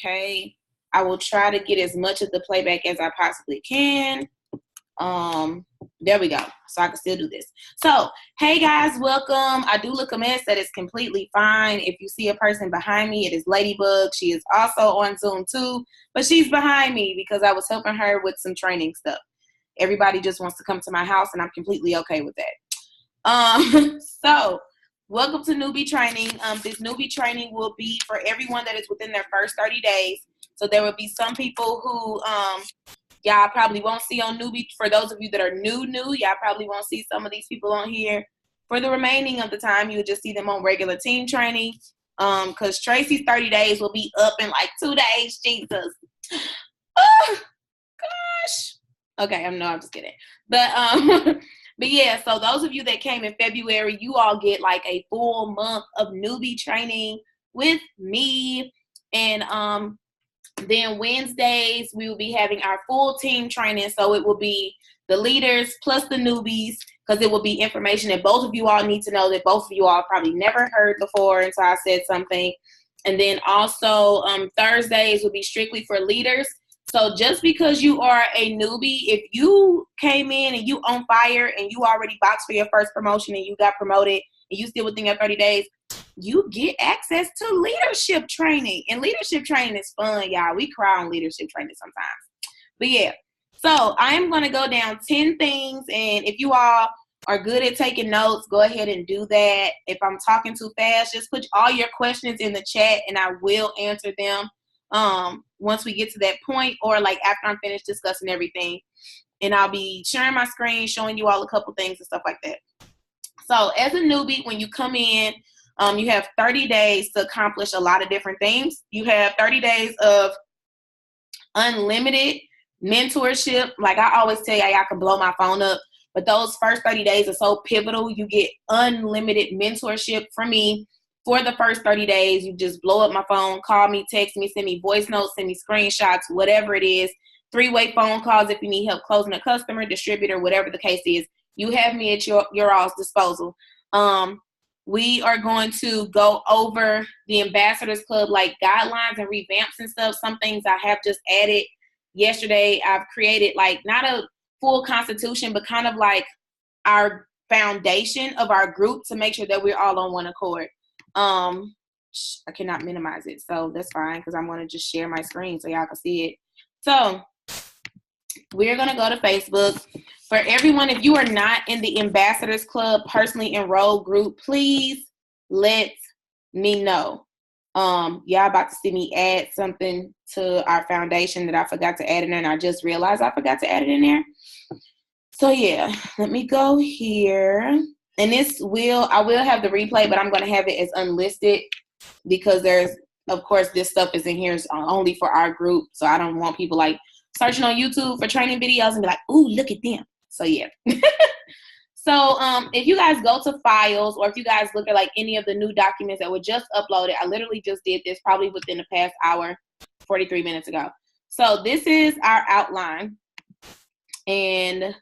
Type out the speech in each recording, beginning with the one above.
Okay. I will try to get as much of the playback as I possibly can. There we go. So I can still do this. So, hey guys, welcome. I do look a mess. That is completely fine. If you see a person behind me, it is Ladybug. She is also on Zoom too, but she's behind me because I was helping her with some training stuff. Everybody just wants to come to my house, and I'm completely okay with that. So welcome to Newbie Training. This Newbie Training will be for everyone that is within their first 30 days. So there will be some people who y'all probably won't see on Newbie. For those of you that are new, y'all probably won't see some of these people on here. For the remaining of the time, you'll just see them on regular team training. Because Tracy's 30 days will be up in like 2 days. Jesus. Oh, gosh. Okay, I'm just kidding. But yeah, so those of you that came in February, you all get like a full month of Newbie Training with me. And then Wednesdays, we will be having our full team training. So it will be the leaders plus the newbies, because it will be information that both of you all need to know that both of you all probably never heard before until I said something. And then also Thursdays will be strictly for leaders. So just because you are a newbie, if you came in and you on fire and you already boxed for your first promotion and you got promoted and you still within your 30 days, you get access to leadership training. And leadership training is fun, y'all. We cry on leadership training sometimes. But yeah, so I am going to go down 10 things. And if you all are good at taking notes, go ahead and do that. If I'm talking too fast, just put all your questions in the chat and I will answer them once we get to that point, or like after I'm finished discussing everything. And I'll be sharing my screen, showing you all a couple things and stuff like that. So as a newbie, when you come in, you have 30 days to accomplish a lot of different things. You have 30 days of unlimited mentorship. Like I always tell y'all, I can blow my phone up, but those first 30 days are so pivotal. You get unlimited mentorship from me for the first 30 days. You just blow up my phone, call me, text me, send me voice notes, send me screenshots, whatever it is. 3-way phone calls if you need help closing a customer, distributor, whatever the case is. You have me at your all's disposal. We are going to go over the Ambassadors Club, like guidelines and revamps and stuff. Some things I have just added yesterday. I've created like not a full constitution, but kind of like our foundation of our group to make sure that we're all on one accord. I cannot minimize it, so that's fine because I'm going to just share my screen so y'all can see it. So we're going to go to Facebook. For everyone, if you are not in the Ambassadors Club personally enrolled group, please let me know. Y'all about to see me add something to our foundation that I forgot to add in there, and I just realized I forgot to add it in there. So yeah, let me go here. And I will have the replay, but I'm going to have it as unlisted because of course, this stuff is in here only for our group. So I don't want people like searching on YouTube for training videos and be like, ooh, look at them. So yeah. So if you guys go to files, or if you guys look at like any of the new documents that were just uploaded, I literally just did this probably within the past hour, 43 minutes ago. So this is our outline, and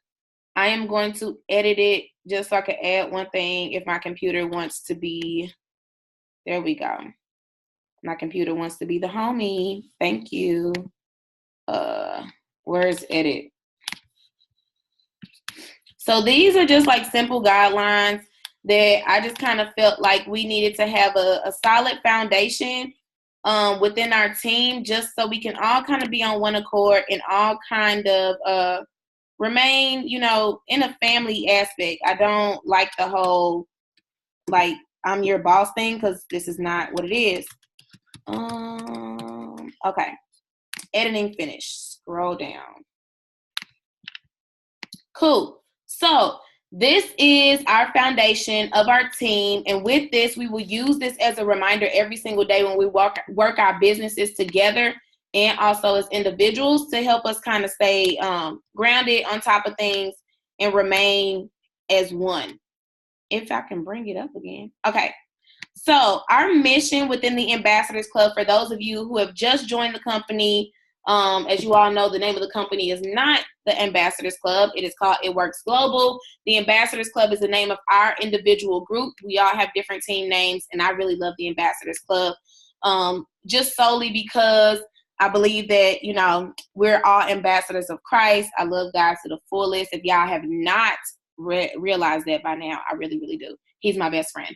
I am going to edit it just so I can add one thing if my computer wants to be, there we go. My computer wants to be the homie. Thank you. Where's edit? So these are just like simple guidelines that I just kind of felt like we needed to have a solid foundation within our team, just so we can all kind of be on one accord and all kind of remain, in a family aspect. I don't like the whole, like, I'm your boss thing, because this is not what it is. Okay. Editing finished. Scroll down. Cool. So this is our foundation of our team. And with this, we will use this as a reminder every single day when we work our businesses together, and also as individuals, to help us kind of stay grounded, on top of things, and remain as one. If I can bring it up again. Okay. So our mission within the Ambassadors Club, for those of you who have just joined the company, as you all know, the name of the company is not the Ambassadors Club. It is called It Works Global. The Ambassadors Club is the name of our individual group. We all have different team names, and I really love the Ambassadors Club. just solely because I believe that, you know, we're all ambassadors of Christ. I love God to the fullest. If y'all have not realized that by now, I really, really do. He's my best friend.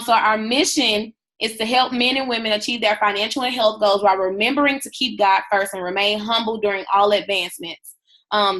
So our mission is to help men and women achieve their financial and health goals while remembering to keep God first and remain humble during all advancements.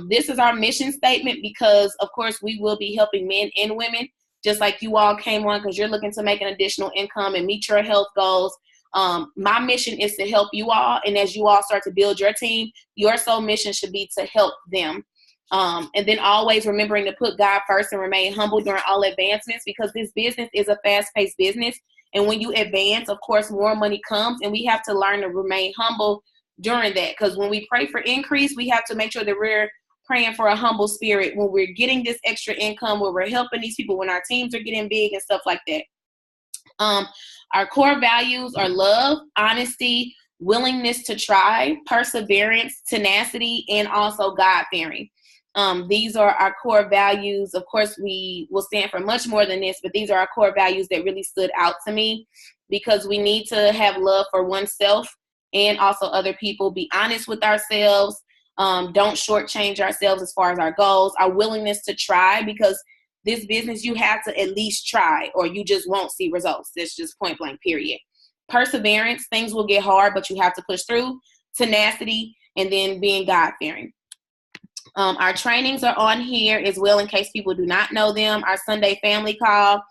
This is our mission statement because, of course, we will be helping men and women, just like you all came on because you're looking to make an additional income and meet your health goals. My mission is to help you all, and as you all start to build your team, your sole mission should be to help them. And then always remembering to put God first and remain humble during all advancements, because this business is a fast-paced business. And when you advance, of course, more money comes, and we have to learn to remain humble during that. Because when we pray for increase, we have to make sure that we're praying for a humble spirit when we're getting this extra income, when we're helping these people, when our teams are getting big and stuff like that. Our core values are love, honesty, willingness to try, perseverance, tenacity, and also God-fearing. These are our core values. Of course, we will stand for much more than this, but these are our core values that really stood out to me, because we need to have love for oneself and also other people, be honest with ourselves, don't shortchange ourselves as far as our goals, our willingness to try, because this business, you have to at least try or you just won't see results. It's just point blank, period. Perseverance, things will get hard, but you have to push through. Tenacity, and then being God-fearing. Our trainings are on here as well in case people do not know them. Our Sunday family call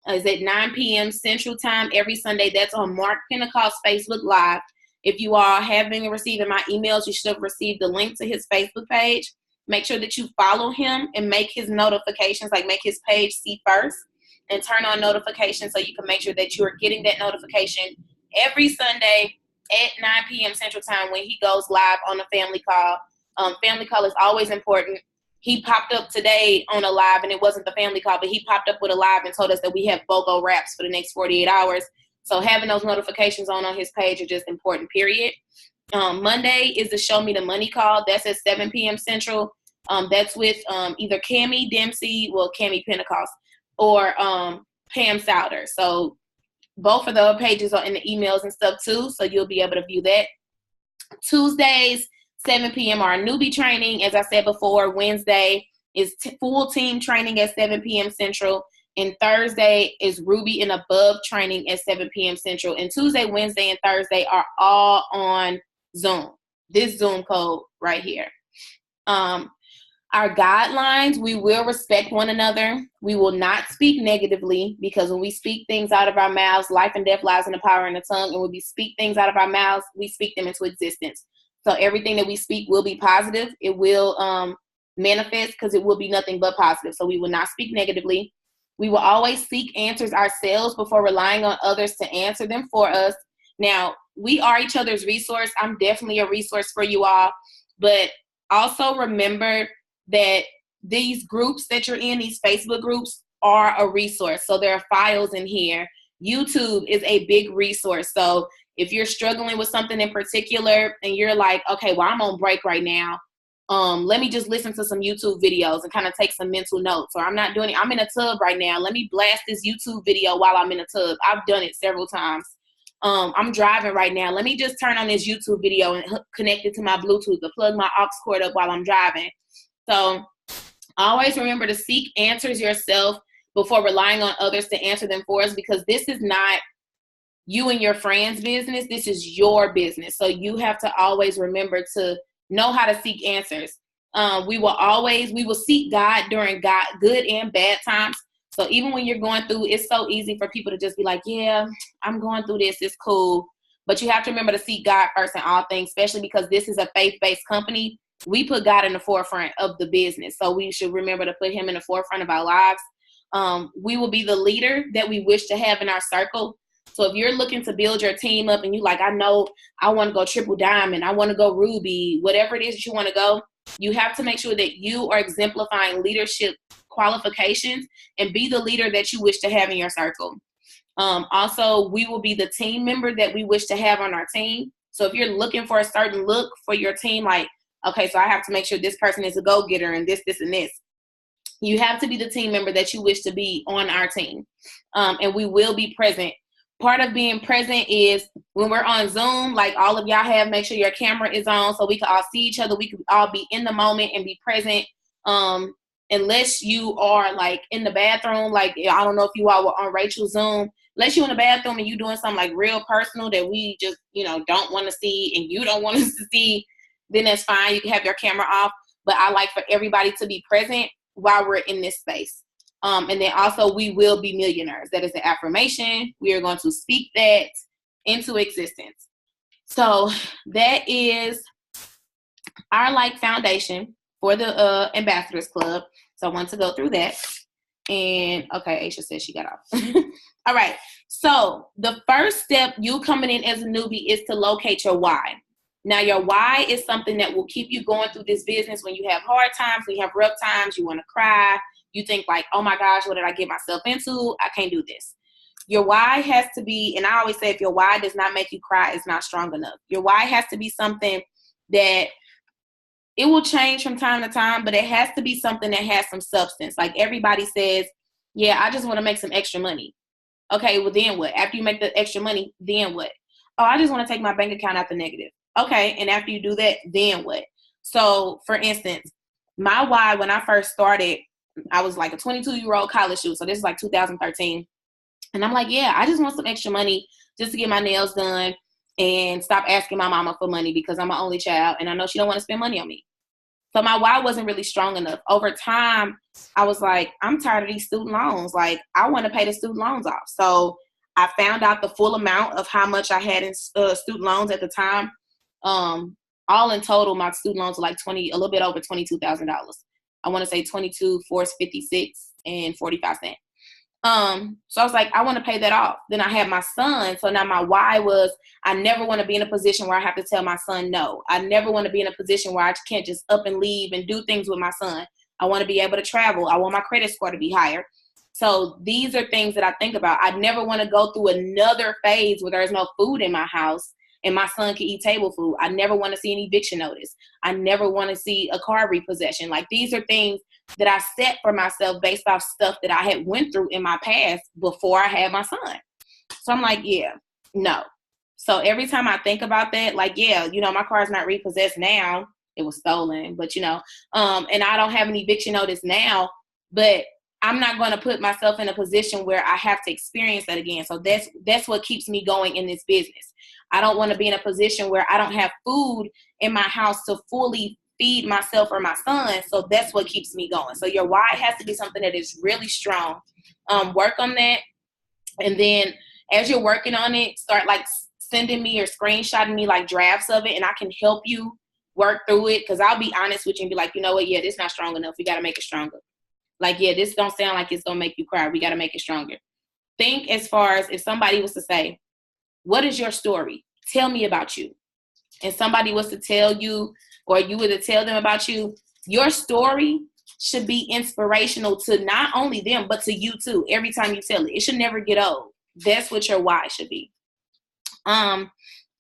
is at 9 p.m. Central Time every Sunday. That's on Mark Pentecost Facebook Live. If you all have been receiving my emails, you should have received the link to his Facebook page. Make sure that you follow him and make his notifications, like make his page see first, and turn on notifications so you can make sure that you are getting that notification every Sunday at 9 p.m. Central Time when he goes live on the family call. Family call is always important. He popped up today on a live, and it wasn't the family call, but he popped up with a live and told us that we have BOGO wraps for the next 48 hours. So having those notifications on his page are just important, period. Monday is the Show Me the Money call. That's at 7 p.m. Central. That's with either Cammie Dempsey, well, Cammie Pentecost, or Pam Souder. So both of the pages are in the emails and stuff too, so you'll be able to view that. Tuesdays, 7 p.m. are Newbie Training. As I said before, Wednesday is full team training at 7 p.m. Central. And Thursday is Ruby and Above training at 7 p.m. Central. And Tuesday, Wednesday, and Thursday are all on Zoom. This Zoom code right here. Our guidelines, we will respect one another. We will not speak negatively, because when we speak things out of our mouths, life and death lies in the power of the tongue. And when we speak things out of our mouths, we speak them into existence. So everything that we speak will be positive. It will manifest, because it will be nothing but positive. So we will not speak negatively. We will always seek answers ourselves before relying on others to answer them for us. Now, we are each other's resource. I'm definitely a resource for you all. But also remember that these groups that you're in, these Facebook groups, are a resource. So there are files in here. YouTube is a big resource. So if you're struggling with something in particular and you're like, okay, well, I'm on break right now, let me just listen to some YouTube videos and kind of take some mental notes. Or I'm not doing it, I'm in a tub right now, let me blast this YouTube video while I'm in a tub. I've done it several times. I'm driving right now, let me just turn on this YouTube video and connect it to my Bluetooth or plug my aux cord up while I'm driving. So always remember to seek answers yourself before relying on others to answer them for us, because this is not you and your friend's business. This is your business. So you have to always remember to know how to seek answers. We will seek God during good and bad times. So even when you're going through, it's so easy for people to just be like, yeah, I'm going through this, it's cool. But you have to remember to seek God first in all things, especially because this is a faith-based company. We put God in the forefront of the business. So we should remember to put him in the forefront of our lives. We will be the leader that we wish to have in our circle. So if you're looking to build your team up and you like, I know I want to go triple diamond, I want to go ruby, whatever it is that you want to go, you have to make sure that you are exemplifying leadership qualifications and be the leader that you wish to have in your circle. Also, we will be the team member that we wish to have on our team. So if you're looking for a certain look for your team, like, okay, so I have to make sure this person is a go-getter and this, and this. You have to be the team member that you wish to be on our team. And we will be present part of being present is when we're on Zoom, like all of y'all have, make sure your camera is on so we can all see each other. We can all be in the moment and be present. Unless you are like in the bathroom, like I don't know if you all were on Rachel's Zoom, unless you're in the bathroom and you're doing something like real personal that we just, don't want to see and you don't want us to see, then that's fine. You can have your camera off. But I like for everybody to be present while we're in this space. And then also, we will be millionaires. That is an affirmation. We are going to speak that into existence. So that is our foundation for the Ambassadors Club. So I want to go through that. And okay, Aisha says she got off. All right. So the first step, you coming in as a newbie, is to locate your why. Now, your why is something that will keep you going through this business when you have hard times, when you have rough times, you want to cry. You think like, oh my gosh, what did I get myself into? I can't do this. Your why has to be, and I always say, if your why does not make you cry, it's not strong enough. Your why has to be something that it will change from time to time, but it has to be something that has some substance. Like everybody says, yeah, I just want to make some extra money. Okay, well then what? After you make the extra money, then what? Oh, I just want to take my bank account out the negative. Okay, and after you do that, then what? So, for instance, my why when I first started, I was like a 22-year-old college student. So this is like 2013. And I'm like, yeah, I just want some extra money just to get my nails done and stop asking my mama for money because I'm an only child and I know she don't want to spend money on me. So my why wasn't really strong enough. Over time, I was like, I'm tired of these student loans. Like, I want to pay the student loans off. So I found out the full amount of how much I had in student loans at the time. All in total, my student loans were like a little bit over $22,000. I want to say 22,456 and 45 cents. So I was like, I want to pay that off. Then I had my son. So now my why was, I never want to be in a position where I have to tell my son no. I never want to be in a position where I can't just up and leave and do things with my son. I want to be able to travel. I want my credit score to be higher. So these are things that I think about. I never want to go through another phase where there's no food in my house and my son can eat table food. I never want to see an eviction notice. I never want to see a car repossession. Like, these are things that I set for myself based off stuff that I had went through in my past before I had my son. So I'm like, yeah, no. So every time I think about that, like, yeah, my car is not repossessed now. It was stolen, but and I don't have an eviction notice now, but I'm not going to put myself in a position where I have to experience that again. So that's what keeps me going in this business. I don't want to be in a position where I don't have food in my house to fully feed myself or my son. So that's what keeps me going. So your why has to be something that is really strong. Work on that. And then as you're working on it, start sending me or screenshotting me drafts of it, and I can help you work through it. Cause I'll be honest with you and be like, you know what? Yeah, this is not strong enough. We got to make it stronger. Yeah, this don't sound like it's going to make you cry. We got to make it stronger. Think as far as if somebody was to say, what is your story? Tell me about you. And somebody was to tell you, or you were to tell them about you, your story should be inspirational to not only them, but to you too. Every time you tell it, it should never get old. That's what your why should be.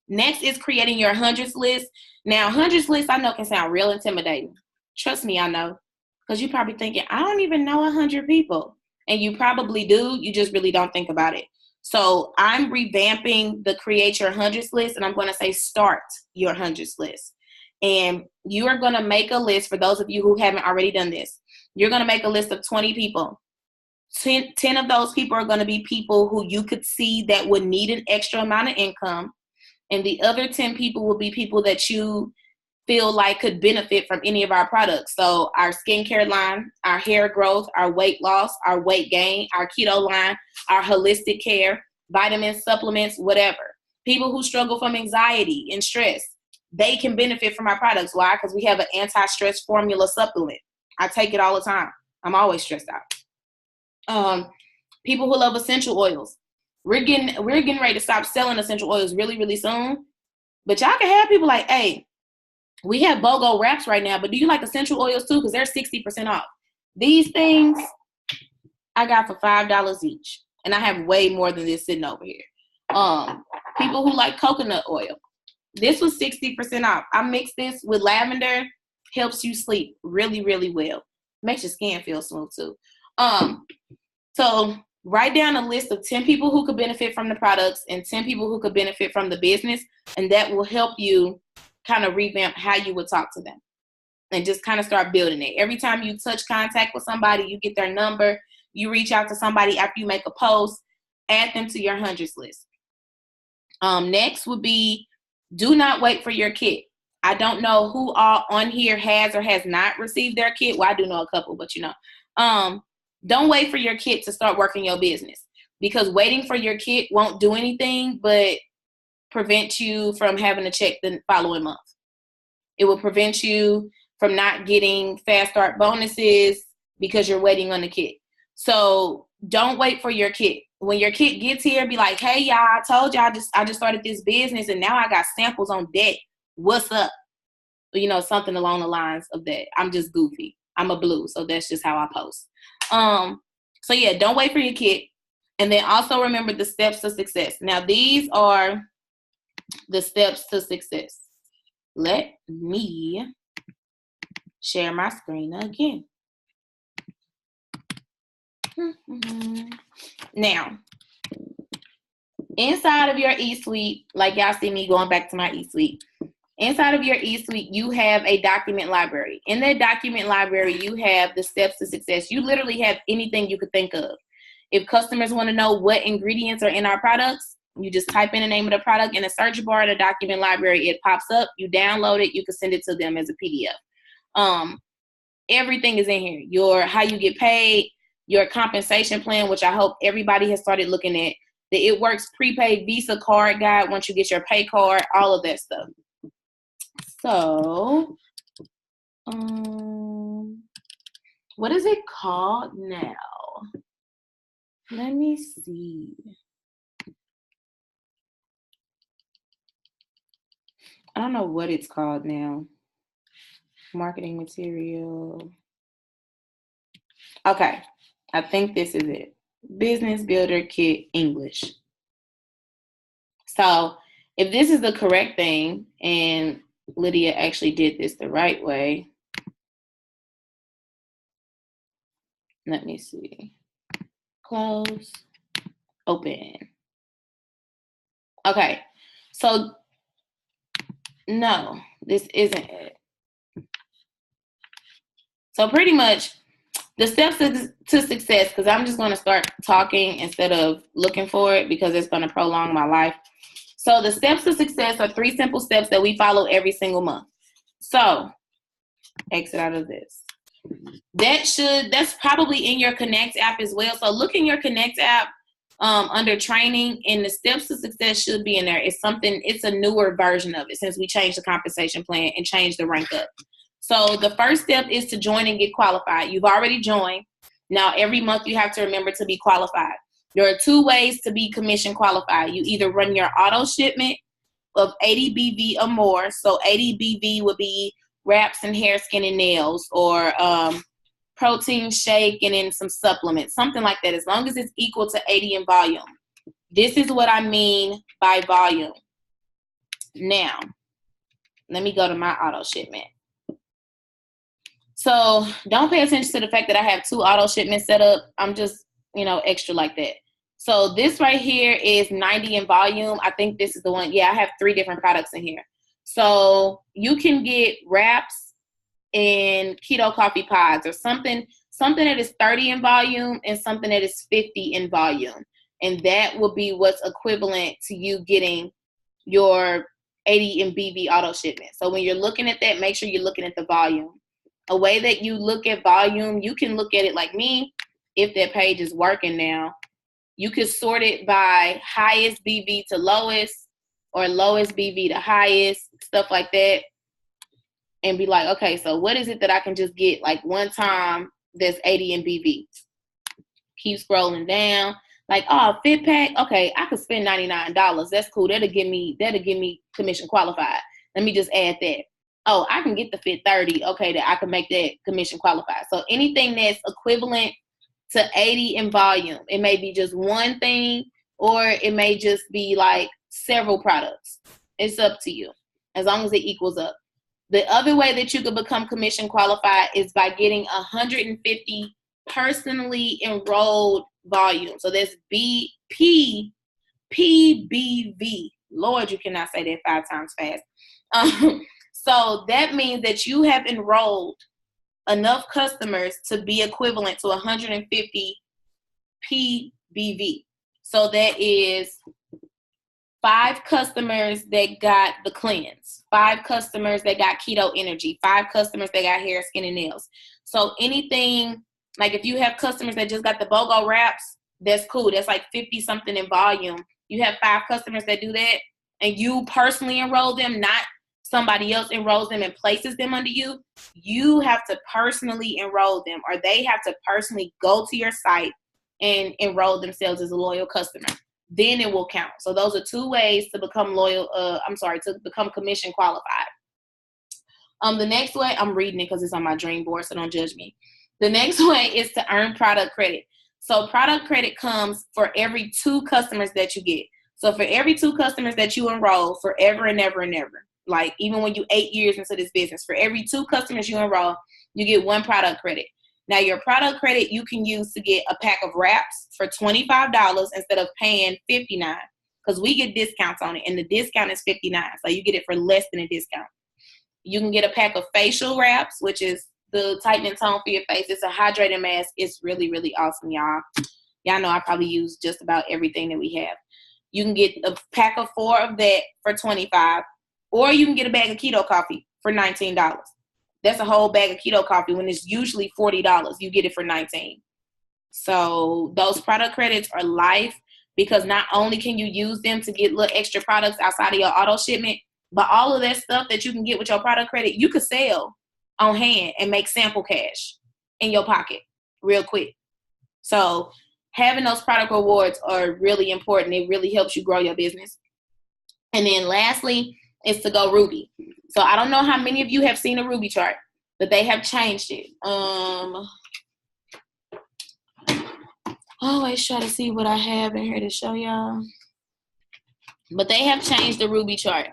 Next is creating your hundreds list. Now, hundreds list I know can sound real intimidating. Trust me, I know. Because you're probably thinking, I don't even know 100 people. And you probably do. You just really don't think about it. So I'm revamping the create your hundreds list. And I'm going to say start your hundreds list. And you are going to make a list, for those of you who haven't already done this. You're going to make a list of 20 people. 10 of those people are going to be people who you could see that would need an extra amount of income. And the other 10 people will be people that you feel like could benefit from any of our products. So our skincare line, our hair growth, our weight loss, our weight gain, our keto line, our holistic care, vitamins, supplements, whatever. People who struggle from anxiety and stress, they can benefit from our products. Why? Because we have an anti-stress formula supplement. I take it all the time. I'm always stressed out. People who love essential oils. We're getting ready to stop selling essential oils really, really soon. But y'all can have people like, hey, we have BOGO wraps right now, but do you like essential oils too? Because they're 60% off. These things I got for $5 each. And I have way more than this sitting over here. People who like coconut oil. This was 60% off. I mixed this with lavender. Helps you sleep really, really well. Makes your skin feel smooth too. So write down a list of 10 people who could benefit from the products and 10 people who could benefit from the business. And that will help you kind of revamp how you would talk to them and just kind of start building it. Every time you touch contact with somebody, you get their number, you reach out to somebody after you make a post, add them to your hundreds list. Next would be, do not wait for your kit. I don't know who all on here has or has not received their kit. Well, I do know a couple, but don't wait for your kit to start working your business, because waiting for your kit won't do anything but prevent you from having to check the following month. It will prevent you from not getting fast start bonuses because you're waiting on the kit. So don't wait for your kit. When your kit gets here, be like, hey, y'all, I told y'all I just started this business and now I got samples on deck. What's up? Something along the lines of that. I'm just goofy. I'm a blue, so that's just how I post. So yeah, don't wait for your kit. And then also remember the steps to success. Now, these are the steps to success. Let me share my screen again. Now, inside of your e-suite, like y'all see me going back to my e-suite, inside of your e-suite, you have a document library. In that document library, you have the steps to success. You literally have anything you could think of. If customers want to know what ingredients are in our products, you just type in the name of the product in the search bar in the document library. It pops up. You download it. You can send it to them as a PDF. Everything is in here. How you get paid, your compensation plan, which I hope everybody has started looking at. The It Works prepaid Visa card guide once you get your pay card, all of that stuff. So, what is it called now? Let me see. I don't know what it's called now. Marketing material. Okay, I think this is it. Business Builder Kit English. So if this is the correct thing, and Lydia actually did this the right way, let me see. Close, open. Okay, so no, this isn't it. So pretty much the steps to success, because I'm just going to start talking instead of looking for it because it's going to prolong my life. So the steps to success are 3 simple steps that we follow every single month. So exit out of this. That's probably in your Connect app as well. So look in your Connect app under training, and the steps to success should be in there. It's a newer version of it since we changed the compensation plan and changed the rank up. So the first step is to join and get qualified. You've already joined. Now every month you have to remember to be qualified. There are 2 ways to be commission qualified. You either run your auto shipment of 80 BV or more. So 80 BV would be wraps and hair, skin, and nails, or protein shake and then some supplements, something like that, as long as it's equal to 80 in volume. This is what I mean by volume. Now, let me go to my auto shipment. So don't pay attention to the fact that I have 2 auto shipments set up. I'm just, extra like that. So this right here is 90 in volume. I think this is the one. Yeah, I have 3 different products in here. So you can get wraps and keto coffee pods, or something that is 30 in volume and something that is 50 in volume. And that will be what's equivalent to you getting your 80 in BV auto shipment. So when you're looking at that, make sure you're looking at the volume. A way that you look at volume, you can look at it like me. If that page is working now, you could sort it by highest BV to lowest, or lowest BV to highest, stuff like that. And be like, okay, so what is it that I can just get like one time that's 80 in BV? Keep scrolling down. Like, oh, fit pack. Okay, I could spend $99. That's cool. That'll give me commission qualified. Let me just add that. Oh, I can get the fit 30. Okay, that I can make that commission qualified. So anything that's equivalent to 80 in volume, it may be just one thing, or it may just be like several products. It's up to you, as long as it equals up. The other way that you could become commission qualified is by getting 150 personally enrolled volume. So that's PBV. Lord, you cannot say that 5 times fast. So that means that you have enrolled enough customers to be equivalent to 150 PBV. So that is 5 customers that got the cleanse, 5 customers that got keto energy, 5 customers that got hair, skin, and nails. So anything, like if you have customers that just got the BOGO wraps, that's cool. That's like 50 something in volume. You have 5 customers that do that, and you personally enroll them, not somebody else enrolls them and places them under you. You have to personally enroll them, or they have to personally go to your site and enroll themselves as a loyal customer. Then it will count. So those are 2 ways to become to become commission qualified. The next way, I'm reading it because it's on my dream board, so don't judge me. The next way is to earn product credit. So product credit comes for every 2 customers that you get. So for every 2 customers that you enroll forever and ever and ever, like even when you 8 years into this business, for every 2 customers you enroll, you get 1 product credit. Now your product credit you can use to get a pack of wraps for $25 instead of paying $59, because we get discounts on it, and the discount is $59, so you get it for less than a discount. You can get a pack of facial wraps, which is the tightening tone for your face. It's a hydrating mask. It's really, really awesome, y'all. Y'all know I probably use just about everything that we have. You can get a pack of 4 of that for $25, or you can get a bag of keto coffee for $19. That's a whole bag of keto coffee when it's usually $40. You get it for $19. So those product credits are life, because not only can you use them to get little extra products outside of your auto shipment, but all of that stuff that you can get with your product credit, you could sell on hand and make sample cash in your pocket real quick. So having those product rewards are really important. It really helps you grow your business. And then lastly is to go Ruby. So I don't know how many of you have seen a Ruby chart, but they have changed it. Always try to see what I have in here to show y'all. But they have changed the Ruby chart.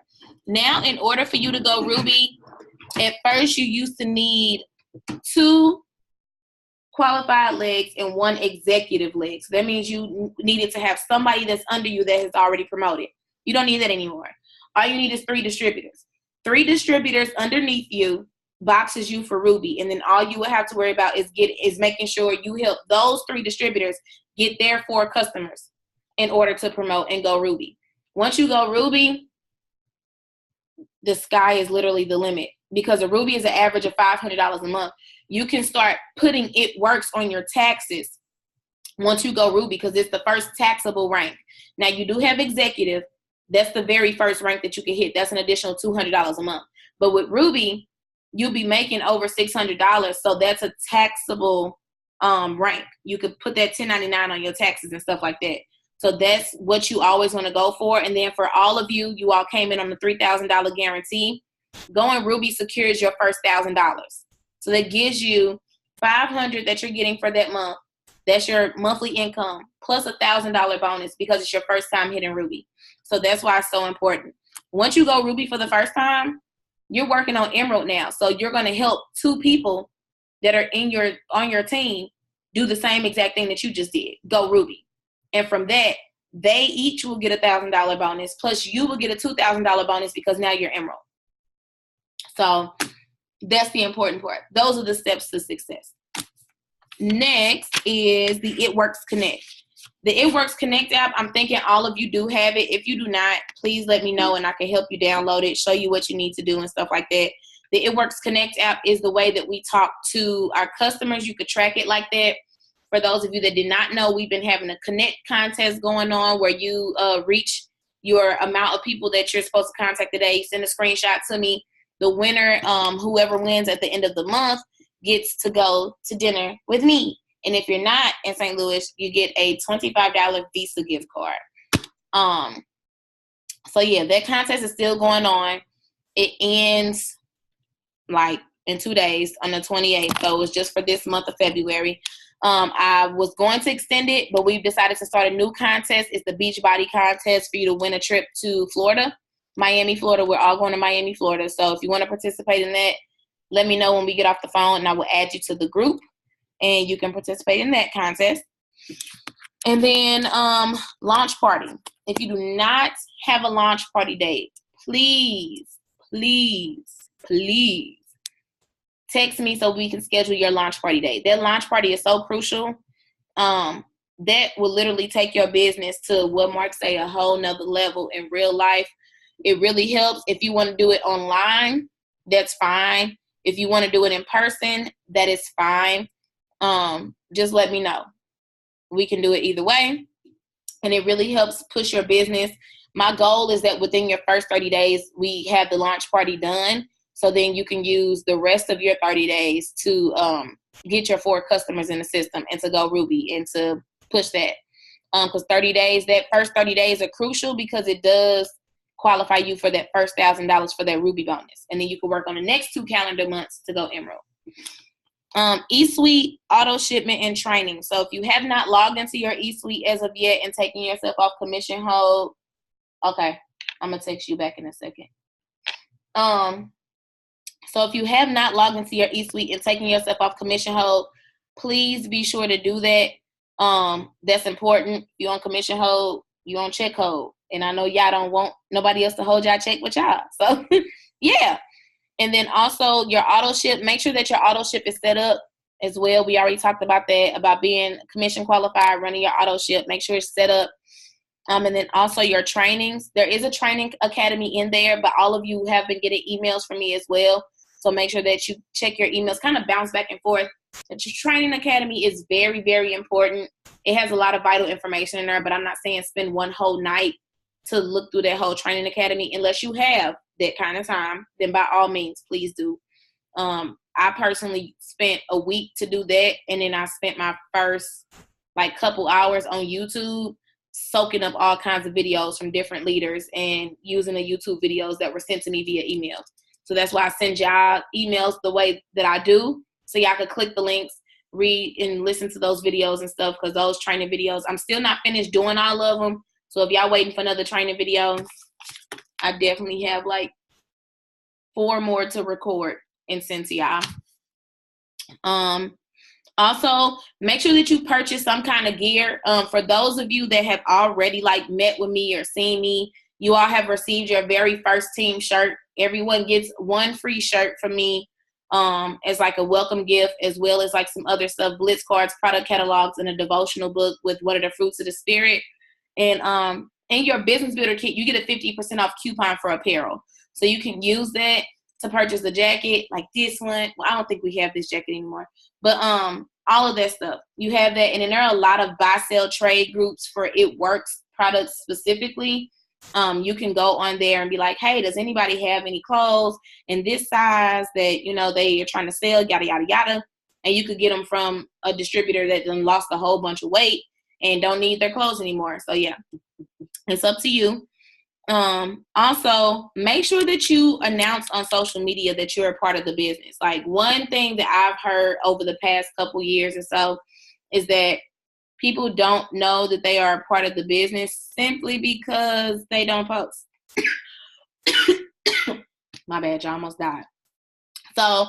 Now, in order for you to go Ruby, at first you used to need 2 qualified legs and 1 executive leg. So that means you needed to have somebody that's under you that has already promoted. You don't need that anymore. All you need is 3 distributors. 3 distributors underneath you boxes you for Ruby, and then all you would have to worry about is making sure you help those 3 distributors get their 4 customers in order to promote and go Ruby. Once you go Ruby, the sky is literally the limit, because a Ruby is an average of $500 a month. You can start putting It Works on your taxes once you go Ruby, because it's the first taxable rank. Now you do have executive. That's the very first rank that you can hit. That's an additional $200 a month. But with Ruby, you'll be making over $600. So that's a taxable rank. You could put that 1099 on your taxes and stuff like that. So that's what you always want to go for. And then for all of you, you all came in on the $3,000 guarantee. Going Ruby secures your first $1,000. So that gives you $500 that you're getting for that month. That's your monthly income plus a $1,000 bonus, because it's your first time hitting Ruby. So that's why it's so important. Once you go Ruby for the first time, you're working on Emerald now. So you're going to help 2 people that are on your team do the same exact thing that you just did. Go Ruby. And from that, they each will get a $1,000 bonus, plus you will get a $2,000 bonus because now you're Emerald. So that's the important part. Those are the steps to success. Next is the It Works Connect. The It Works Connect app, I'm thinking all of you do have it. If you do not, please let me know and I can help you download it, show you what you need to do and stuff like that. The It Works Connect app is the way that we talk to our customers. You could track it like that. For those of you that did not know, we've been having a Connect contest going on where you reach your amount of people that you're supposed to contact today. Send a screenshot to me. The winner, whoever wins at the end of the month, gets to go to dinner with me. And if you're not in St. Louis, you get a $25 Visa gift card. So yeah, that contest is still going on. It ends like in 2 days on the 28th. So it's just for this month of February. I was going to extend it, but we've decided to start a new contest. It's the Beach Body Contest for you to win a trip to Florida, Miami, Florida. We're all going to Miami, Florida. So if you want to participate in that, let me know when we get off the phone and I will add you to the group and you can participate in that contest. And then launch party. If you do not have a launch party date, please text me so we can schedule your launch party date. That launch party is so crucial. That will literally take your business to what Mark say, a whole nother level in real life. It really helps. If you want to do it online, that's fine. If you want to do it in person, that is fine. Just let me know. We can do it either way. And it really helps push your business. My goal is that within your first 30 days, we have the launch party done. So then you can use the rest of your 30 days to get your 4 customers in the system and to go Ruby and to push that. Because 30 days, that first 30 days are crucial because it does qualify you for that first $1,000 for that Ruby bonus. And then you can work on the next 2 calendar months to go Emerald. eSuite, auto shipment, and training. So if you have not logged into your eSuite as of yet and taking yourself off commission hold, okay, I'm going to text you back in a second. So if you have not logged into your eSuite and taking yourself off commission hold, please be sure to do that. That's important. If you're on commission hold, you're on check hold. And I know y'all don't want nobody else to hold y'all check with y'all. So, yeah. And then also your auto ship, make sure that your auto ship is set up as well. We already talked about that, about being commission qualified, running your auto ship. Make sure it's set up. And then also your trainings. There is a training academy in there, but all of you have been getting emails from me as well. So make sure that you check your emails, kind of bounce back and forth. That your training academy is very, very important. It has a lot of vital information in there, but I'm not saying spend one whole night to look through that whole training academy. Unless you have that kind of time, then by all means, please do. I personally spent a week to do that, and then I spent my first couple hours on YouTube soaking up all kinds of videos from different leaders and using the YouTube videos that were sent to me via email. So that's why I send y'all emails the way that I do, so y'all can click the links, read and listen to those videos and stuff, because those training videos, I'm still not finished doing all of them. So if y'all waiting for another training video, I definitely have 4 more to record and send to y'all. Also, make sure that you purchase some kind of gear. For those of you that have already met with me or seen me, you all have received your very first team shirt. Everyone gets 1 free shirt from me as a welcome gift, as well as some other stuff, blitz cards, product catalogs, and a devotional book with one of the fruits of the spirit. And in your business builder kit, you get a 50% off coupon for apparel. So you can use that to purchase a jacket like this one. Well, I don't think we have this jacket anymore, but all of that stuff, you have that. And then there are a lot of buy, sell, trade groups for It Works products specifically. You can go on there and be like, hey, does anybody have any clothes in this size that, they are trying to sell, yada, yada, yada. And you could get them from a distributor that then lost a whole bunch of weight and don't need their clothes anymore. So yeah, it's up to you. Also, make sure that you announce on social media that you're a part of the business. One thing that I've heard over the past couple years or so is that people don't know that they are a part of the business simply because they don't post. My bad, y'all almost died. So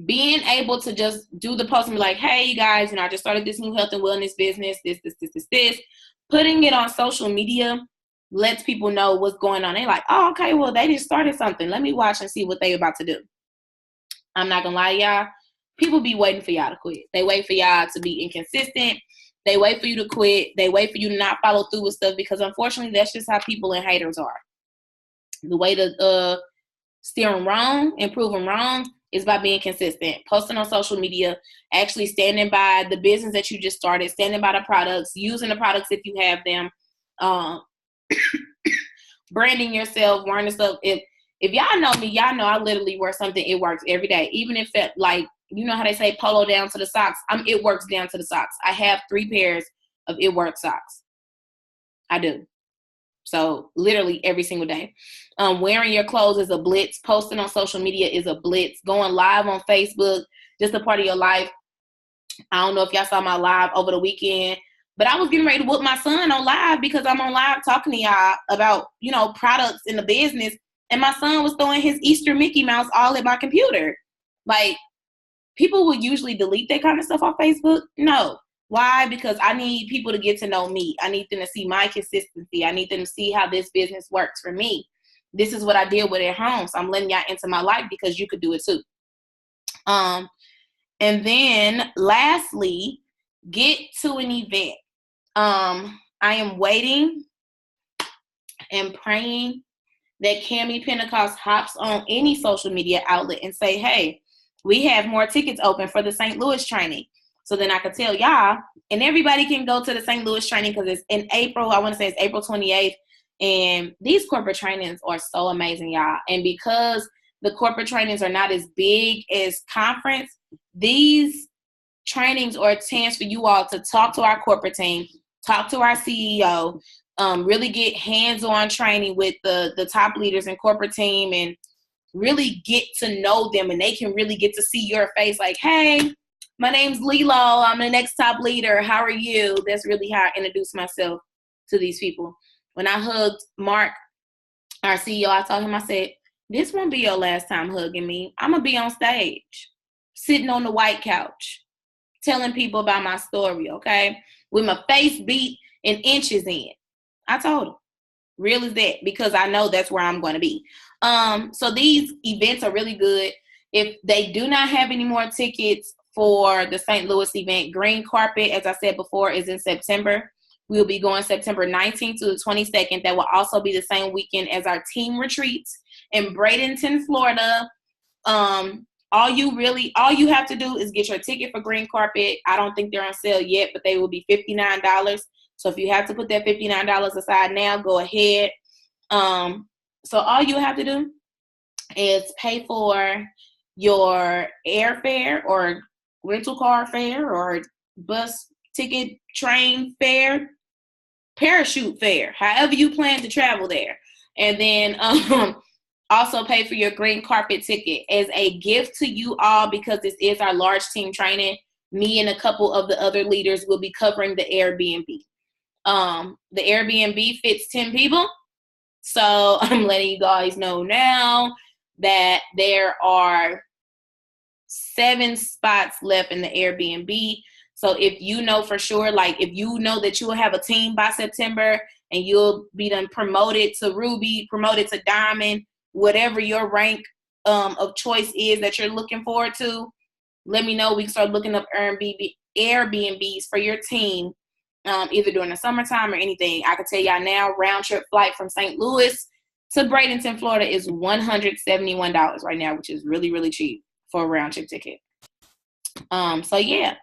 being able to just do the post and be like, hey, you guys, I just started this new health and wellness business, this. Putting it on social media lets people know what's going on. They're like, oh, okay, well, they just started something. Let me watch and see what they're about to do. I'm not going to lie, y'all. People be waiting for y'all to quit. They wait for y'all to be inconsistent. They wait for you to quit. They wait for you to not follow through with stuff, because unfortunately, that's just how people and haters are. The way to steer them wrong and prove them wrong is by being consistent, posting on social media, actually standing by the business that you just started, standing by the products, using the products if you have them, branding yourself, wearing the stuff. If y'all know me, y'all know I literally wear something It Works every day, even if it how they say polo down to the socks. I'm It Works down to the socks. I have 3 pairs of It Works socks. I do. So literally every single day. Wearing your clothes is a blitz. Posting on social media is a blitz. Going live on Facebook, just a part of your life. I don't know if y'all saw my live over the weekend, but I was getting ready to whoop my son on live because I'm on live talking to y'all about, products in the business. And my son was throwing his Easter Mickey Mouse all at my computer. People will usually delete that kind of stuff off Facebook. No, Why? Because I need people to get to know me. I need them to see my consistency. I need them to see how this business works for me. This is what I deal with at home. So I'm letting y'all into my life because you could do it too. And then lastly, get to an event. I am waiting and praying that Cammie Pentecost hops on any social media outlet and say, hey, we have more tickets open for the St. Louis training. So then I could tell y'all, and everybody can go to the St. Louis training because it's in April. I want to say it's April 28th. And these corporate trainings are so amazing, y'all. And because the corporate trainings are not as big as conference, these trainings are a chance for you all to talk to our corporate team, talk to our CEO, really get hands-on training with the top leaders and corporate team and really get to know them. And they can really get to see your face like, hey, my name's Lilo. I'm the next top leader. How are you? That's really how I introduce myself to these people. When I hugged Mark, our CEO, I told him, I said, this won't be your last time hugging me. I'm going to be on stage, sitting on the white couch, telling people about my story, okay? With my face beat and inches in. I told him, real as that, because I know that's where I'm going to be. So these events are really good. If they do not have any more tickets for the St. Louis event, Green Carpet, as I said before, is in September. We'll be going September 19th to the 22nd. That will also be the same weekend as our team retreats in Bradenton, Florida. All you have to do is get your ticket for Green Carpet. I don't think they're on sale yet, but they will be $59. So if you have to put that $59 aside now, go ahead. So all you have to do is pay for your airfare or rental car fare or bus ticket, train fare, parachute fare, however you plan to travel there. And then also pay for your Green Carpet ticket as a gift to you all, because this is our large team training. Me and a couple of the other leaders will be covering the Airbnb. The Airbnb fits 10 people. So I'm letting you guys know now that there are 7 spots left in the Airbnb. So if you know for sure, like if you know that you will have a team by September and you'll be done promoted to Ruby, promoted to Diamond, whatever your rank of choice is that you're looking forward to, let me know. We can start looking up Airbnbs for your team, either during the summertime or anything. I can tell y'all now, round trip flight from St. Louis to Bradenton, Florida is $171 right now, which is really, really cheap for a round trip ticket. So yeah.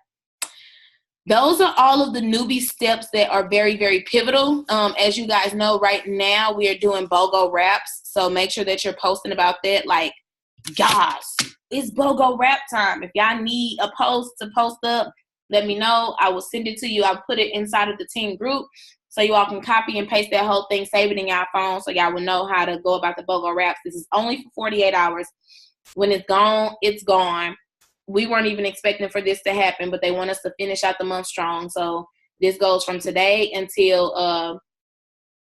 Those are all of the newbie steps that are very, very pivotal. As you guys know, right now we are doing BOGO wraps. So make sure that you're posting about that. Like, guys, it's BOGO wrap time. If y'all need a post to post up, let me know. I will send it to you. I'll put it inside of the team group so you all can copy and paste that whole thing, save it in your phone so y'all will know how to go about the BOGO wraps. This is only for 48 hours. When it's gone, it's gone. We weren't even expecting for this to happen, but they want us to finish out the month strong. So this goes from today until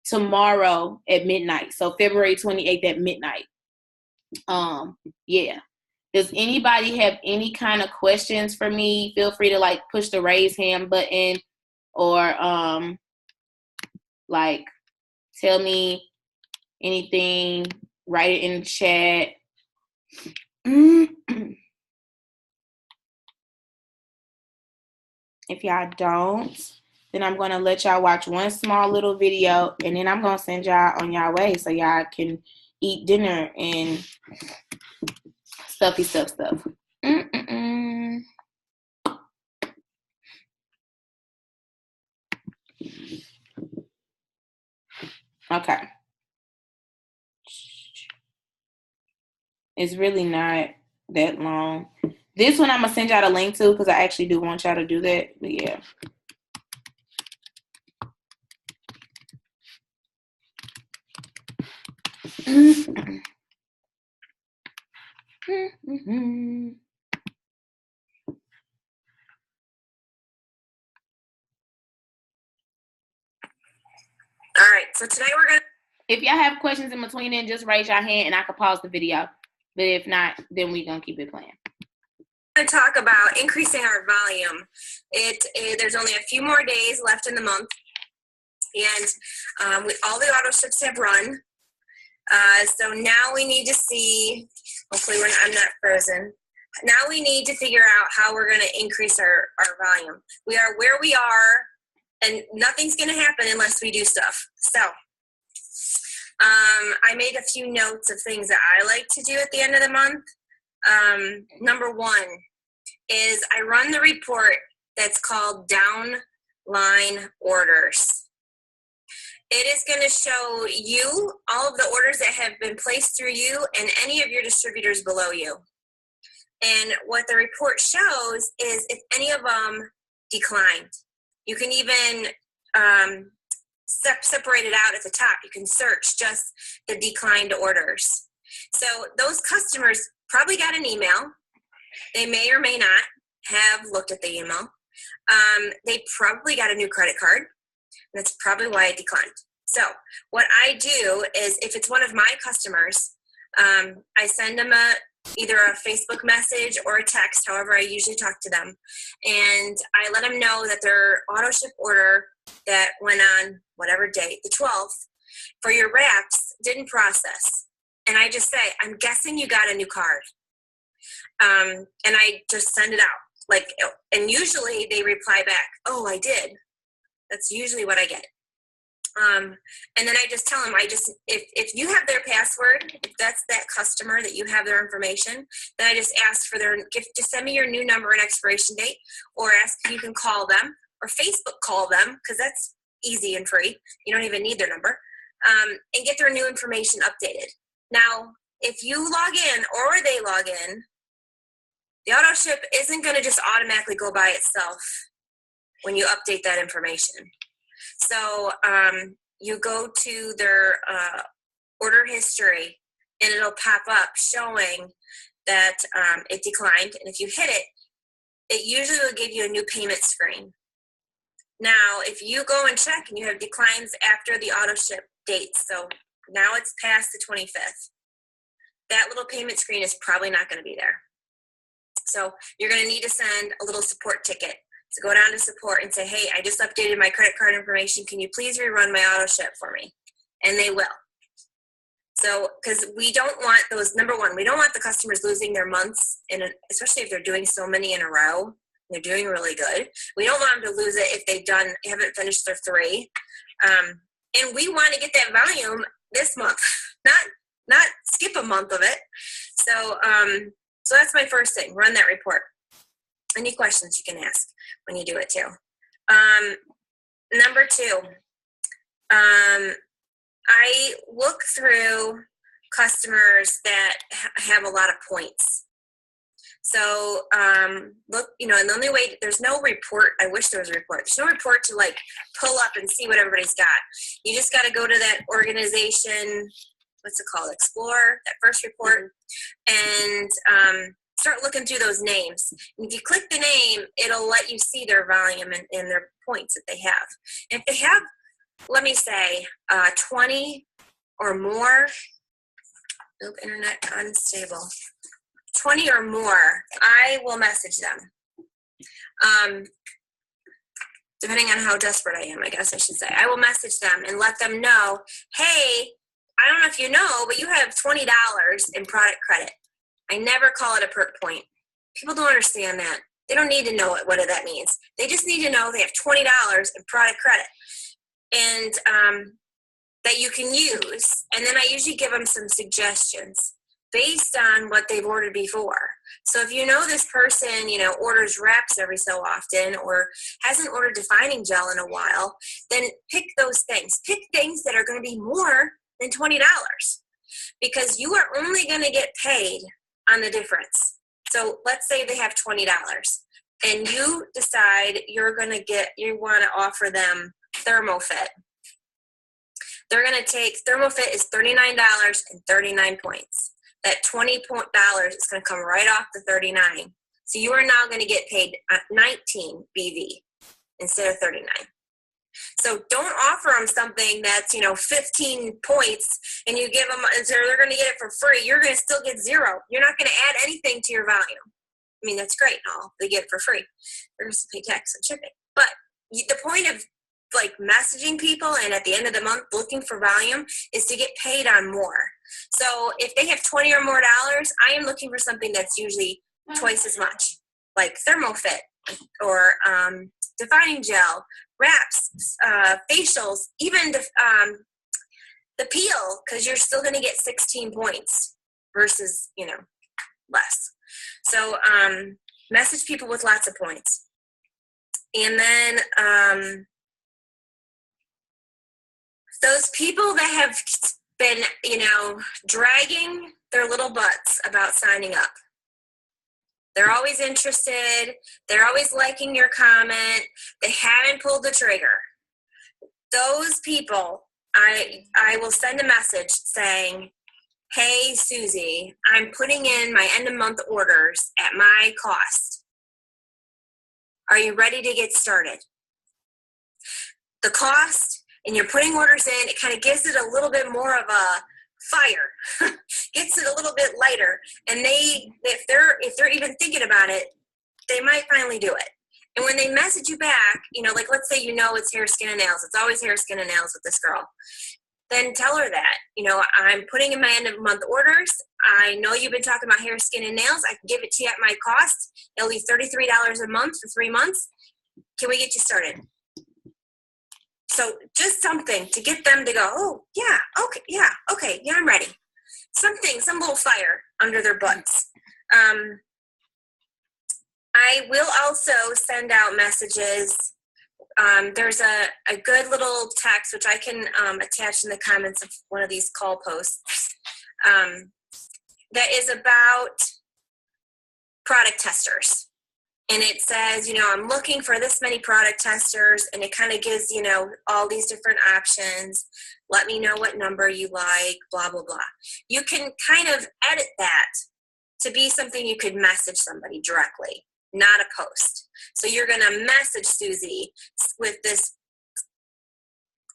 tomorrow at midnight. So February 28th at midnight. Yeah. Does anybody have any kind of questions for me? Feel free to like push the raise hand button or like tell me anything, write it in the chat. If y'all don't, then I'm going to let y'all watch one small little video, and then I'm going to send y'all on y'all way so y'all can eat dinner and stuff. Okay. It's really not that long. This one I'm going to send y'all the link to because I actually do want y'all to do that. But yeah. All right. So today we're going to... If y'all have questions in between then just raise your hand and I can pause the video. But if not, then we're going to keep it playing. to talk about increasing our volume. There's only a few more days left in the month, and all the auto ships have run. So now we need to see, hopefully I'm not frozen. Now we need to figure out how we're going to increase our volume. We are where we are, and nothing's going to happen unless we do stuff. So I made a few notes of things that I like to do at the end of the month. Number one is I run the report that's called downline orders. It is going to show you all of the orders that have been placed through you and any of your distributors below you. And what the report shows is if any of them declined. You can even separate it out at the top. You can search just the declined orders. So those customers probably got an email. They may or may not have looked at the email. They probably got a new credit card. That's probably why it declined. So what I do is if it's one of my customers, I send them either a Facebook message or a text, however I usually talk to them. And I let them know that their auto ship order that went on whatever date, the 12th, for your wraps didn't process. And I just say, I'm guessing you got a new card. And I just send it out. And usually they reply back, oh, I did. That's usually what I get. And then I just tell them, if you have their password, if that's that customer that you have their information, then I just ask for just send me your new number and expiration date, or ask if you can call them or Facebook call them, because that's easy and free. You don't even need their number, and get their new information updated. Now, if you log in or they log in, the auto ship isn't going to just automatically go by itself when you update that information. So you go to their order history, and it'll pop up showing that it declined. And if you hit it, it usually will give you a new payment screen. Now, if you go and check and you have declines after the auto ship date, so now it's past the 25th, that little payment screen is probably not going to be there. So you're going to need to send a little support ticket. So go down to support and say, hey, I just updated my credit card information. Can you please rerun my auto ship for me? And they will. So, because we don't want those, number one, we don't want the customers losing their months, especially if they're doing so many in a row. They're doing really good. We don't want them to lose it if they haven't finished their 3. And we want to get that volume this month, not skip a month of it. So, so that's my first thing, run that report. Any questions you can ask when you do it too. Number 2, I look through customers that have a lot of points. So look, and the only way, there's no report. I wish there was a report. There's no report to pull up and see what everybody's got. You just got to go to that organization, what's it called, Explore, that first report, and start looking through those names. And if you click the name, it'll let you see their volume and their points that they have. And if they have, let me say, 20 or more, internet unstable, 20 or more, I will message them. Depending on how desperate I am, I guess I should say. I will message them and let them know, hey, I don't know if you know, but you have $20 in product credit. I never call it a perk point. People don't understand that. They don't need to know what that means. They just need to know they have $20 in product credit and that you can use. And then I usually give them some suggestions based on what they've ordered before. So if you know this person, orders wraps every so often or hasn't ordered defining gel in a while, then pick those things. Pick things that are going to be more than $20 because you are only going to get paid on the difference. So let's say they have $20 and you decide you want to offer them ThermoFit. They're going to take, ThermoFit is $39.39. That $20 is going to come right off the 39. So you are now going to get paid 19 BV instead of 39. So don't offer them something that's, 15 points and you give them, and so they're going to get it for free. You're going to still get 0. You're not going to add anything to your volume. I mean, that's great and all. They get it for free. They're just pay tax and shipping. But the point of like messaging people and at the end of the month looking for volume is to get paid on more. So if they have $20 or more, I am looking for something that's usually twice as much, like ThermoFit or defining gel, wraps, facials, even the peel, because you're still going to get 16 points versus, less. So message people with lots of points. And then those people that have been, dragging their little butts about signing up. They're always interested. They're always liking your comment. They haven't pulled the trigger. Those people, I will send a message saying, hey, Susie, I'm putting in my end of month orders at my cost. Are you ready to get started? The cost, and you're putting orders in, it kind of gives it a little bit more of a fire, gets it a little bit lighter. And if they're even thinking about it, they might finally do it. And when they message you back, like let's say it's hair, skin, and nails. It's always hair, skin, and nails with this girl. Then tell her that, I'm putting in my end of month orders. I know you've been talking about hair, skin, and nails. I can give it to you at my cost. It'll be $33 a month for 3 months. Can we get you started? So just something to get them to go, oh, yeah, okay, I'm ready. Some little fire under their butts. I will also send out messages. There's a good little text, which I can attach in the comments of one of these call posts, that is about product testers. And it says, I'm looking for this many product testers, and it kind of gives, all these different options. Let me know what number you like, blah, blah, blah. You can kind of edit that to be something you could message somebody directly, not a post. So you're going to message Susie with this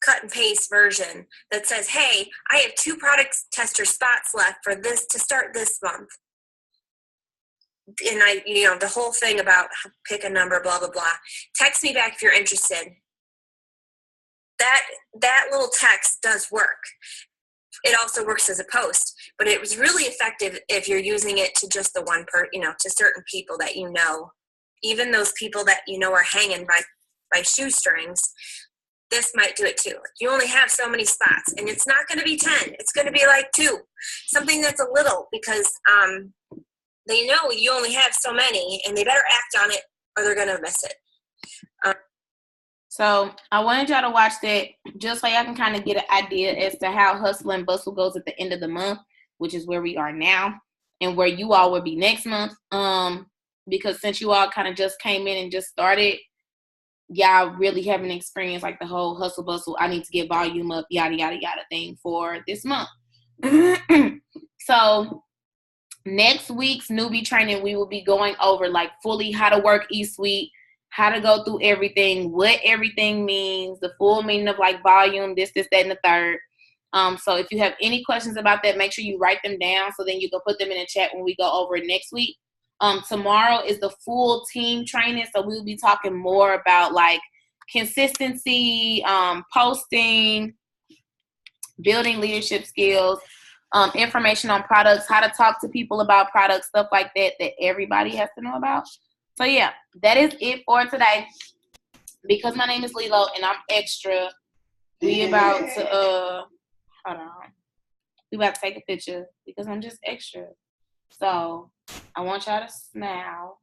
cut and paste version that says, hey, I have 2 product tester spots left for this to start this month. And the whole thing about pick a number, blah, blah, blah. Text me back if you're interested. That little text does work. It also works as a post, but it was really effective if you're using it to just the one to certain people that even those people that are hanging by shoestrings. This might do it too. You only have so many spots, and it's not going to be 10. It's going to be like 2, something that's a little, because they know you only have so many, and they better act on it or they're going to miss it. So I wanted y'all to watch that just so y'all can kind of get an idea as to how Hustle and Bustle goes at the end of the month, which is where we are now and where you all will be next month. Because since you all kind of just came in and just started, y'all really haven't experienced like the whole hustle bustle, I need to get volume up, yada, yada, yada thing for this month. So next week's newbie training, we will be going over like fully how to work eSuite, how to go through everything, what everything means, the full meaning of like volume, this, that, and the third. So if you have any questions about that, make sure you write them down so then you can put them in the chat when we go over it next week. Tomorrow is the full team training, so we'll be talking more about like consistency, posting, building leadership skills, information on products, how to talk to people about products, stuff like that everybody has to know about. So yeah, that is it for today. Because my name is Lilo and I'm extra, we about to hold on. We about to take a picture because I'm just extra. So I want y'all to smile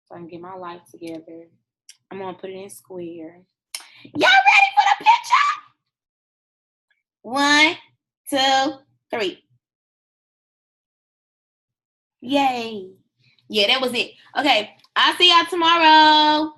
so I can get my life together. I'm gonna put it in square. Y'all ready for the picture? 1, 2, 3. Yay. Yeah, that was it. Okay, I'll see y'all tomorrow.